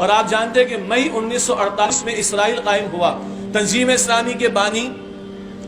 اور آپ جانتے ہیں کہ مئی 1948 میں اسرائیل قائم ہوا۔ تنظیم اسلامی کے بانی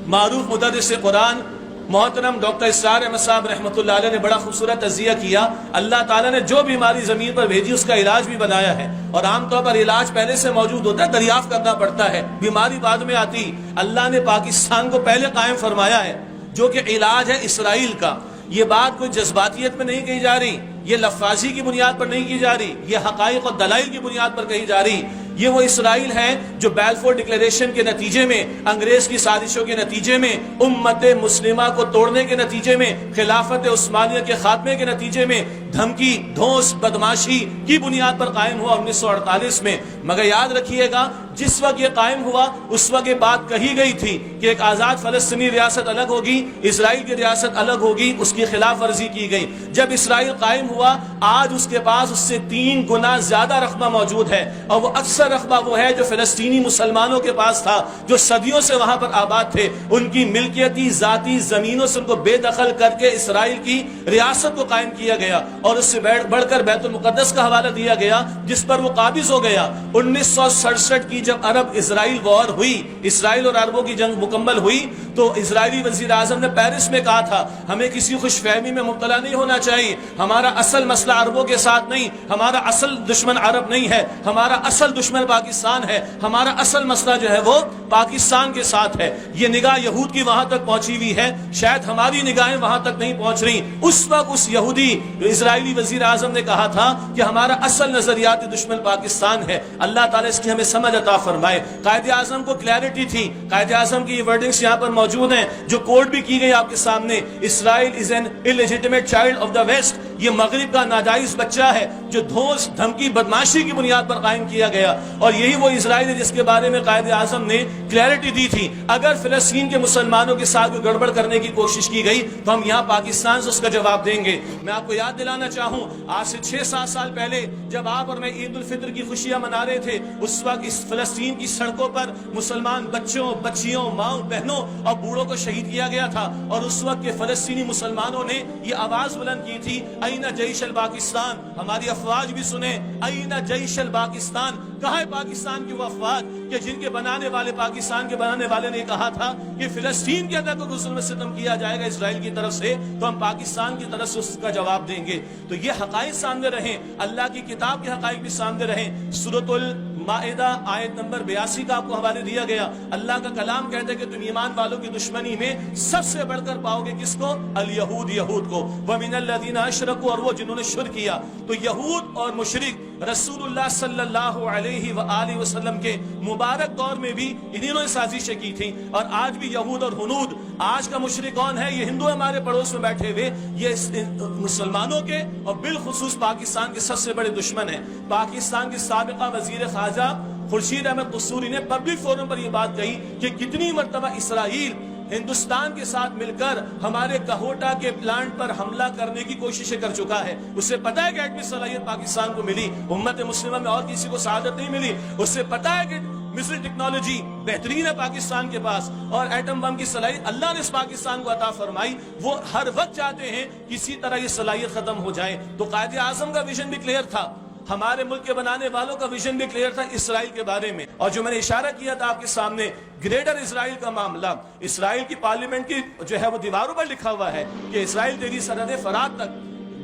معروف مدرس قرآن محترم ڈاکٹر اسرار احمد صاحب رحمۃ اللہ علیہ نے بڑا خوبصورت تجزیہ کیا۔ اللہ تعالیٰ نے جو بیماری زمین پر بھیجی اس کا علاج بھی بنایا ہے، اور عام طور پر علاج پہلے سے موجود ہوتا ہے، دریافت کرنا پڑتا ہے، بیماری بعد میں آتی۔ اللہ نے پاکستان کو پہلے قائم فرمایا ہے جو کہ علاج ہے اسرائیل کا۔ یہ بات کوئی جذباتیت میں نہیں کہی جا رہی، یہ لفاظی کی بنیاد پر نہیں کی جا رہی، یہ حقائق اور دلائل کی بنیاد پر کہی جا رہی۔ یہ وہ اسرائیل ہے جو بیلفور ڈکلیریشن کے نتیجے میں، انگریز کی سازشوں کے نتیجے میں، امت مسلمہ کو توڑنے کے نتیجے میں، خلافت عثمانیہ کے خاتمے کے نتیجے میں دھمکی، دھوس، بدماشی کی بنیاد پر قائم ہوا 1948 میں۔ مگر یاد رکھیے گا، جس وقت یہ قائم ہوا اس وقت یہ بات کہی گئی تھی کہ ایک آزاد فلسطینی ریاست الگ ہوگی، اسرائیل کی ریاست الگ ہوگی، اس کی خلاف ورزی کی گئی۔ جب اسرائیل قائم ہوا، آج اس کے پاس اس سے 3 گنا زیادہ رقبہ موجود ہے، اور وہ اکثر رقبہ وہ ہے جو فلسطینی مسلمانوں کے پاس تھا، جو صدیوں سے وہاں پر آباد تھے۔ ان کی ملکیتی ذاتی زمینوں سے ان کو بے دخل کر کے اسرائیل کی ریاست کو قائم کیا گیا، اور اس سے بڑھ کر بیت المقدس کا حوالہ دیا گیا جس پر وہ قابض ہو گیا۔ 1967 کی جب عرب اسرائیل وار ہوئی، اسرائیل اور عربوں کی جنگ مکمل ہوئی، تو اسرائیلی وزیر اعظم نے پیرس میں کہا تھا ہمیں کسی خوش فہمی میں مبتلا نہیں ہونا چاہیے، ہمارا اصل مسئلہ عربوں کے ساتھ نہیں، ہمارا اصل دشمن عرب نہیں ہے، ہمارا اصل دشمن پاکستان ہے، ہمارا اصل مسئلہ جو ہے وہ پاکستان کے ساتھ ہے۔ یہ نگاہ یہود کی وہاں تک پہنچی ہوئی ہے، شاید ہماری نگاہیں وہاں تک نہیں پہنچ رہی۔ اس وقت اس یہودی اسرائیلی وزیر اعظم نے کہا تھا کہ ہمارا اصل نظریاتی دشمن پاکستان ہے۔ اللہ تعالیٰ اس کی ہمیں سمجھ عطا فرمائے۔ قائد اعظم کو کلیئرٹی تھی، قائد اعظم کی یہ ورڈنگز یہاں پر موجود ہیں جو کوڈ بھی کی گئی آپ کے سامنے۔ Israel is an illegitimate child of the west, یہ مغرب کا ناجائز بچہ ہے جو دھوس، دھمکی، بدماشی کی بنیاد پر قائم کیا گیا، اور یہی وہ اسرائیل ہے جس کے بارے میں قائد اعظم نے کلیئرٹی دی تھی۔ اگر فلسطین کے مسلمانوں کے ساتھ کوئی گڑبڑ کرنے کی کوشش کی گئی تو ہم یہاں پاکستان سے اس کا جواب دیں گے۔ میں آپ کو یاد دلانا چاہوں، آج سے 6-7 سال پہلے جب آپ اور میں عید الفطر کی خوشیاں منا رہے تھے، اس وقت اس فلسطین کی سڑکوں پر مسلمان بچوں، بچیوں، ماؤں، بہنوں اور بوڑھوں کو شہید کیا گیا تھا، اور اس وقت کے فلسطینی مسلمانوں نے یہ آواز بلند کی تھی، اینا جیش الپاکستان، ہماری افواج بھی سنیں، اینا جیش الپاکستان، کہاں ہے پاکستان کی وہ افواج کہ جن کے بنانے والے، پاکستان کے بنانے والے نے کہا تھا کہ فلسطین کے اندر کوئی ظلم و ستم کیا جائے گا اسرائیل کی طرف سے تو ہم پاکستان کی طرف سے اس کا جواب دیں گے۔ تو یہ حقائق سامنے رہیں، اللہ کی کتاب کے حقائق بھی سامنے رہیں۔ سورۃ المائدہ آیت نمبر 82 کا آپ کو حوالے دیا گیا۔ اللہ کا کلام کہتا ہے کہ تم ایمان والوں کی دشمنی میں سب سے بڑھ کر پاؤ گے کس کو؟ الیہود، یہود کو، وَمِنَ الَّذِينَ أَشْرَكُوا، اور وہ جنہوں نے شرک کیا۔ تو یہود اور مشرک رسول اللہ صلی اللہ علیہ وآلہ وسلم کے مبارک دور میں بھی انہوں نے سازشیں کی تھیں، اور آج بھی یہود اور ہنود۔ آج کا مشرک کون ہے؟ یہ ہندو ہمارے پڑوس میں بیٹھے ہوئے، یہ مسلمانوں کے اور بالخصوص پاکستان کے سب سے بڑے دشمن ہیں۔ پاکستان کے سابقہ وزیر خارجہ خورشید احمد قصوری نے پبلک فورم پر یہ بات کہی کہ کتنی مرتبہ اسرائیل ہندوستان کے ساتھ مل کر ہمارے کہوٹا کے پلانٹ پر حملہ کرنے کی کوششیں کر چکا ہے۔ اسے پتا ہے کہ ایٹمی صلاحیت پاکستان کو ملی، امت مسلمہ میں اور کسی کو سعادت نہیں ملی۔ اسے پتا ہے کہ مصری ٹیکنالوجی بہترین ہے پاکستان کے پاس، اور ایٹم بم کی صلاحیت اللہ نے اس پاکستان کو عطا فرمائی۔ وہ ہر وقت چاہتے ہیں کسی طرح یہ صلاحیت ختم ہو جائے۔ تو قائد اعظم کا ویژن بھی کلیئر تھا، ہمارے ملک کے بنانے والوں کا ویژن بھی کلیئر تھا اسرائیل کے بارے میں۔ اور جو میں نے اشارہ کیا تھا آپ کے سامنے، گریٹر اسرائیل کا معاملہ، اسرائیل کی پارلیمنٹ کی جو ہے وہ دیواروں پر لکھا ہوا ہے کہ اسرائیل تیری سرحد فرات تک،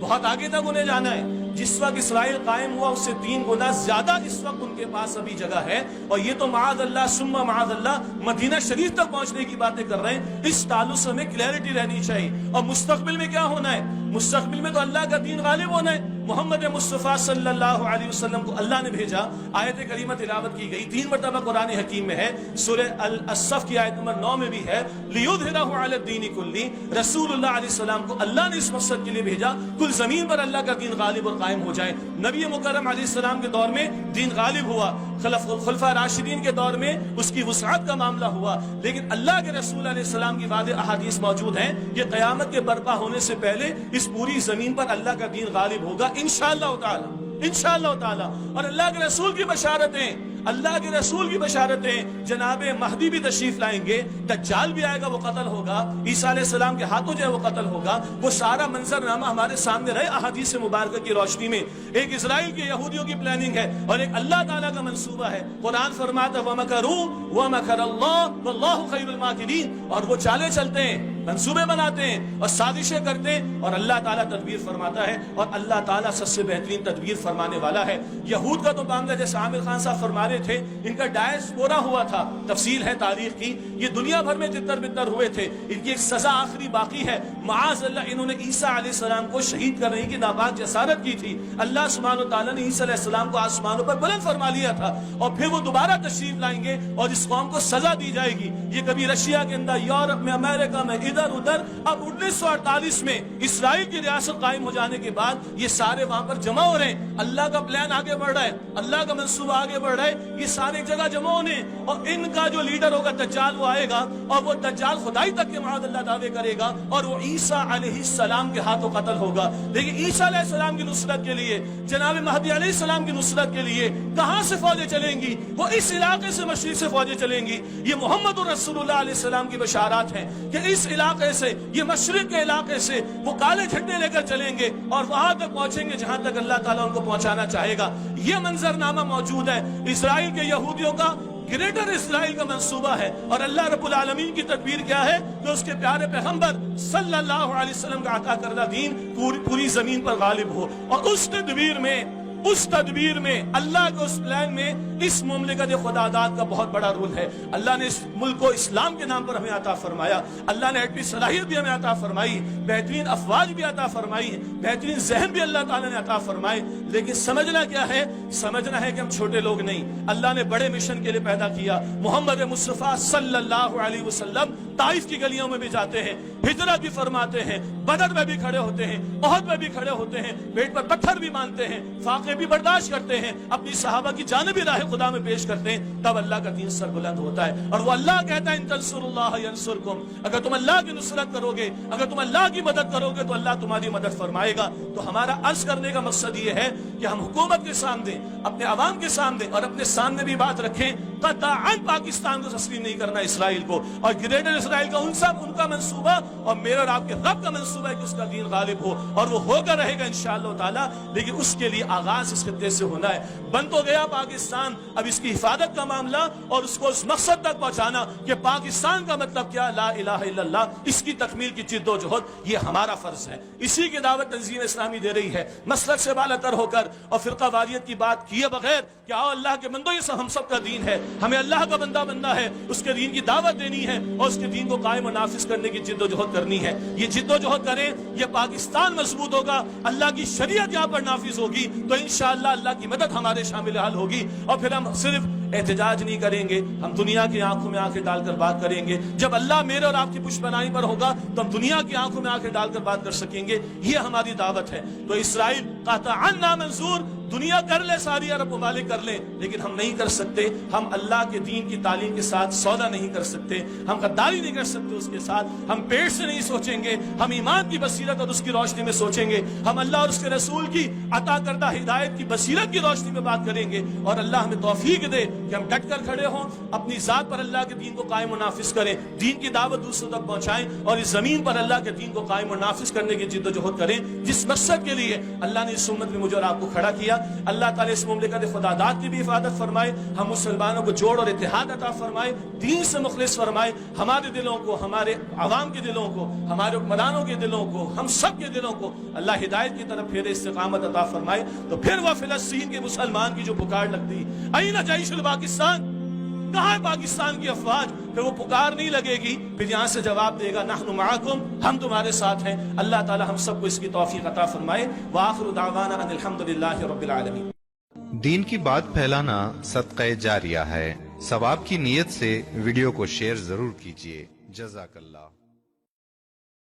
بہت آگے تک انہیں جانا ہے۔ جس وقت اسرائیل قائم ہوا اس سے 3 گنا زیادہ اس وقت ان کے پاس ابھی جگہ ہے، اور یہ تو معاذ اللہ ثم معاذ اللہ مدینہ شریف تک پہنچنے کی باتیں کر رہے ہیں۔ اس تعلق سے ہمیں کلیئرٹی رہنی چاہیے۔ اور مستقبل میں کیا ہونا ہے؟ مستقبل میں تو اللہ کا دین غالب ہونا ہے۔ محمد مصطفیٰ صلی اللہ علیہ وسلم کو اللہ نے بھیجا، آیت کریمہ تلاوت کی گئی 3 مرتبہ قرآن حکیم میں ہے، سورہ الصف کی آیت نمبر 9 میں بھی ہے، لِيُظْهِرَهُ عَلَى الدِّينِ كُلِّهِ۔ رسول اللہ علیہ السلام کو اللہ نے اس مقصد کے لیے بھیجا کل زمین پر اللہ کا دین غالب اور قائم ہو جائے۔ نبی مکرم علیہ السلام کے دور میں دین غالب ہوا، خلفاء راشدین کے دور میں اس کی وسعت کا معاملہ ہوا، لیکن اللہ کے رسول علیہ السلام کی واضح احادیث موجود ہیں کہ قیامت کے برپا ہونے سے پہلے اس پوری زمین پر اللہ کا دین غالب ہوگا انشاءاللہ تعالی، انشاءاللہ تعالی۔ اور اللہ کے رسول کی بشارتیں اللہ کے رسول کی بشارتیں، جناب مہدی بھی تشریف لائیں گے، دجال بھی آئے گا، وہ قتل ہوگا، عیسیٰ علیہ السلام کے ہاتھوں جو ہے وہ قتل ہوگا، وہ سارا منظر نامہ ہمارے سامنے رہے احادیث مبارکہ کی روشنی میں۔ ایک اسرائیل کے یہودیوں کی پلاننگ ہے اور ایک اللہ تعالیٰ کا منصوبہ ہے۔ قرآن فرماتا ہے وَمَكَرُوا وَمَكَرَ اللَّهُ وَاللَّهُ خَيْرُ الْمَاكِرِينَ، اور وہ چالیں چلتے ہیں، منصوبے بناتے ہیں اور سازشیں کرتے ہیں، اور اللہ تعالیٰ تدبیر فرماتا ہے، اور اللہ تعالیٰ سب سے بہترین تدبیر فرمانے والا ہے۔ یہود کا تو معاملہ جیسے عامر خان صاحب فرما رہے تھے، ان کا ڈائسپورا ہوا تھا، تفصیل ہے تاریخ کی، یہ دنیا بھر میں تتر بتر ہوئے تھے، ان کی ایک سزا آخری باقی ہے۔ معاذ اللہ، انہوں نے عیسیٰ علیہ السلام کو شہید کرنے کی ناپاک جسارت کی تھی، اللہ سبحانہ وتعالیٰ نے عیسیٰ علیہ السلام کو آسمانوں پر بلند فرما لیا تھا، اور پھر وہ دوبارہ تشریف لائیں گے اور اس قوم کو سزا دی جائے گی۔ یہ کبھی رشیا کے اندر، یورپ میں، امریکہ میں، ادھر ادھر۔ اب 1948 میں اسرائیل کی ریاست قائم ہو جانے کے بعد یہ سارے وہاں پر جمع ہو رہے ہیں، اللہ کا پلان آگے بڑھ رہا ہے، اللہ کا منصوبہ آگے بڑھ رہا ہے، یہ سارے ایک جگہ جمع ہونے، اور ان کا جو لیڈر ہوگا دجال، وہ آئے گا اور وہ دجال خدائی تک کے معاذ اللہ دعوے کرے گا، اور وہ عیسیٰ علیہ السلام کے ہاتھوں قتل ہوگا۔ لیکن عیسیٰ علیہ السلام کی نصرت کے لیے، جناب مہدی علیہ السلام کی نصرت کے لیے کہاں سے فوجیں چلیں گی؟ وہ اس علاقے سے، مشرق سے فوجیں چلیں گی۔ یہ محمد رسول اللہ علیہ السلام کی بشارات ہیں کہ اس علاقے سے، یہ مشرق کے علاقے سے وہ کالے جھنڈے لے کر چلیں گے اور وہاں تک پہنچیں گے جہاں تک اللہ تعالیٰ ان کو پہنچانا چاہے گا۔ یہ منظرنامہ موجود ہے، اسرائیل کے یہودیوں کا گریٹر اسرائیل کا منصوبہ ہے، اور اللہ رب العالمین کی تدبیر کیا ہے کہ اس کے پیارے پیغمبر صلی اللہ علیہ وسلم کا عطا کردہ دین پوری زمین پر غالب ہو، اور اس تدبیر میں اللہ کے اس پلان میں اس مملکت خدا داد کا بہت بڑا رول ہے۔ اللہ نے اس ملک کو اسلام کے نام پر ہمیں عطا فرمایا، اللہ نے ایٹمی صلاحیت بھی ہمیں عطا فرمائی، بہترین افواج بھی عطا فرمائی، بہترین ذہن بھی اللہ تعالیٰ نے عطا فرمائے۔ لیکن سمجھنا کیا ہے؟ سمجھنا ہے کہ ہم چھوٹے لوگ نہیں، اللہ نے بڑے مشن کے لیے پیدا کیا۔ محمد مصطفیٰ صلی اللہ علیہ وسلم طائف کی گلیوں میں بھی جاتے ہیں، ہجرت بھی فرماتے ہیں، بدر میں بھی کھڑے ہوتے ہیں، احد میں بھی کھڑے ہوتے ہیں، پیٹ پر پتھر بھی مانتے ہیں، فاقے بھی برداشت کرتے ہیں، اپنی صحابہ کی جانب بھی راہ خدا میں پیش کرتے ہیں، تب اللہ کا دین سر بلند ہوتا ہے۔ اور وہ اللہ کہتا ہے ان تنصروا اللہ ینصرکم، اگر تم اللہ کی نصرت کرو گے، اگر تم اللہ کی مدد کرو گے تو اللہ تمہاری مدد فرمائے گا۔ تو ہمارا عرض کرنے کا مقصد یہ ہے کہ ہم حکومت کے سامنے، اپنے عوام کے سامنے اور اپنے سامنے بھی بات رکھیں، قطعاً پاکستان کو تسلیم نہیں کرنا، اسرائیل کو، اور گریٹر اسرائیل کا ان کا منصوبہ اور میرا اور آپ کے رب کا منصوبہ ہے کہ اس کا دین غالب ہو، اور وہ ہو کر رہے گا انشاءاللہ تعالی۔ لیکن اس کے لیے آغاز اس خطے سے ہونا ہے۔ بن تو گیا پاکستان، اب اس کی حفاظت کا معاملہ اور اس کو اس مقصد تک پہنچانا کہ پاکستان کا مطلب کیا، لا الہ الا اللہ، اس کی تکمیل کی جد و جہد، یہ ہمارا فرض ہے۔ اسی کی دعوت تنظیم اسلامی دے رہی ہے، مسلک سے بالا تر ہو کر اور فرقہ واریت کی بات کیے بغیر کہ آؤ اللہ کے بندو، یہ سب ہم سب کا دین ہے، ہمیں اللہ کا بندہ بننا ہے، اس کے دین کی دعوت دینی ہے اور اس کے دین کو قائم و نافذ کرنے کی جد و جہد کرنی ہے۔ یہ جد و جہد کریں، یہ پاکستان مضبوط ہوگا، اللہ کی شریعت یہاں پر نافذ ہوگی تو انشاءاللہ اللہ کی مدد ہمارے شامل حال ہوگی، اور پھر ہم صرف احتجاج نہیں کریں گے، ہم دنیا کی آنکھوں میں آنکھیں ڈال کر بات کریں گے۔ جب اللہ میرے اور آپ کی پشت بنائی پر ہوگا تو ہم دنیا کی آنکھوں میں آنکھیں ڈال کر بات کر سکیں گے، یہ ہماری دعوت ہے۔ تو اسرائیل قطعاً نامنظور، دنیا کر لے، ساری عرب ممالک کر لیں، لیکن ہم نہیں کر سکتے، ہم اللہ کے دین کی تعلیم کے ساتھ سودا نہیں کر سکتے، ہم غداری نہیں کر سکتے اس کے ساتھ، ہم پیٹ سے نہیں سوچیں گے، ہم ایمان کی بصیرت اور اس کی روشنی میں سوچیں گے، ہم اللہ اور اس کے رسول کی عطا کردہ ہدایت کی بصیرت کی روشنی میں بات کریں گے، اور اللہ ہمیں توفیق دے کہ ہم ڈٹ کر کھڑے ہوں، اپنی ذات پر اللہ کے دین کو قائم و نافذ کریں، دین کی دعوت دوسروں تک پہنچائیں، اور اس زمین پر اللہ کے دین کو قائم و نافذ کرنے کی جد و جہد کریں، جس مقصد کے لیے اللہ نے اس امت میں مجھے اور آپ کو کھڑا کیا۔ اللہ تعالیٰ اس مملکت خدا داد کی بھی حفاظت فرمائے، ہم مسلمانوں کو جوڑ اور اتحاد عطا فرمائے، دین سے مخلص فرمائے، ہمارے دلوں کو، ہمارے عوام کے دلوں کو، ہمارے حکمرانوں کے دلوں کو، ہم سب کے دلوں کو اللہ ہدایت کی طرف پھیرے، استقامت عطا فرمائے۔ تو پھر وہ فلسطین کے مسلمان کی جو پکار لگتی، این جیش الپاکستان، کہاں ہے پاکستان کی افواج، پھر وہ پکار نہیں لگے گی، پھر یہاں سے جواب دے گا نحن معکم، ہم تمہارے ساتھ ہیں۔ اللہ تعالی ہم سب کو اس کی توفیق عطا فرمائے۔ وآخر دعوانا ان الحمدللہ رب العالمین۔ دین کی بات پھیلانا صدقہ جاریہ ہے، ثواب کی نیت سے ویڈیو کو شیئر ضرور کیجیے۔ جزاک اللہ۔